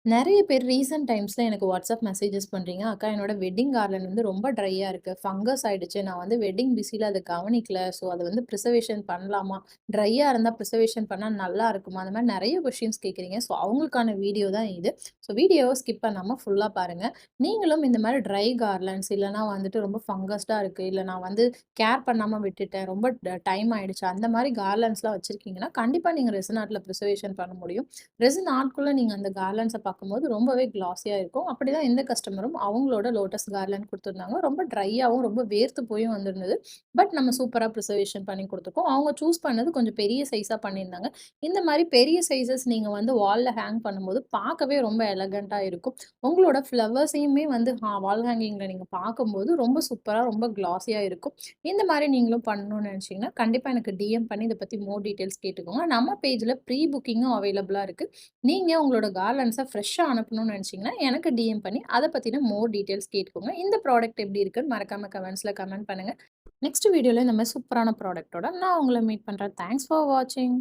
நெறைய பேர் ரீசென்ட் டைம்ஸ்ல எனக்கு வாட்ஸ்அப் மெசேஜஸ் பண்றீங்க. அக்கா என்னோட வெட்டிங் கார்டன் வந்து ரொம்ப ட்ரையா இருக்கு. ஃபங்கஸ் ஆயிடுச்சு. நான் வந்து வெட்டிங் பிஸில அத கவனிக்கல. ஸோ அத வந்து பிரிசர்வேஷன் பண்ணலாமா? ட்ரையா இருந்தா பிரிசர்வேஷன் பண்ணா நல்லா இருக்குமா? அந்த மாரி நெறைய கொஸ்டின்ஸ் கேட்குறீங்க. ஸோ அவங்களுக்கான வீடியோ தான் இது. ஸோ வீடியோவ ஸ்கிப் பண்ணாம ஃபுல்லா பாருங்க. நீங்களும் இந்த மாரி ட்ரை கார்லண்ட்ஸ் இல்லன்னா வந்துட்டு ரொம்ப ஃபங்கஸ்டா இருக்கு. இல்ல நான் வந்து கேர் பண்ணாம விட்டுட்டேன். ரொம்ப டைம் ஆயிடுச்சு. அந்த மாரி கார்லண்ட்ஸ்லாம் வச்சிருக்கீங்கன்னா, கண்டிப்பா நீங்க ரெசின் ஆர்ட்ல பிரிசர்வேஷன் பண்ண முடியும். ரெசின் ஆர்ட்குள்ள நீங்க அந்த கார்லண்ட்ஸ பார்க்கும்போது ரொம்பவே கிளாஸியா இருக்கும். அப்படிதான் எந்த கஸ்டமரும் அவங்களோட லோட்டஸ் கார்லண்ட் குடுத்துருந்தாங்க. ரொம்ப ட்ரையாவும், ரொம்ப வேர்த்து போயும் வந்திருந்தது. பட் நம்ம சூப்பரா பிரிசர்வேஷன் பண்ணி குடுத்துருக்கோம். அவங்க சூஸ் பண்ணது கொஞ்சம் பெரிய சைஸா பண்ணியிருந்தாங்க. இந்த மாரி பெரிய சைஸஸ் நீங்க வந்து வால்ல ஹேங் பண்ணும்போது பார்க்கவே ரொம்ப எலகன்ட்டா இருக்கும். உங்களோட ஃப்ளவர்ஸையுமே வந்து வால் ஹேங்கிங்ல நீங்க பார்க்கும்போது ரொம்ப சூப்பரா, ரொம்ப கிளாஸியா இருக்கும். இந்த மாரி நீங்களும் பண்ணணும்னு நெனச்சீங்கன்னா, கண்டிப்பா எனக்கு டிஎம் பண்ணி இத பத்தி மோர் டீட்டெயில்ஸ் கேட்டுக்கோங்க. நம்ம பேஜ்ல ப்ரீ புக்கிங்கும் அவைலபிளா இருக்கு. நீங்க உங்களோட கார்லண்ட்ஸ ஃப்ரெஷ்ஷா அனுப்பணும்னு நெனச்சீங்கன்னா, எனக்கு டிஎம் பண்ணி அத பத்தின மோர் டீட்டெயில்ஸ் கேட்டுக்கோங்க. இந்த ப்ராடக்ட் எப்படி இருக்குன்னு மறக்காம கமெண்ட்ஸ்ல கமெண்ட் பண்ணுங்க. நெக்ஸ்ட் வீடியோல இந்த மாரி சூப்பரான ப்ராடக்ட்டோட நான் உங்கள மீட் பண்றேன். தேங்க்ஸ் ஃபார் வாட்சிங்.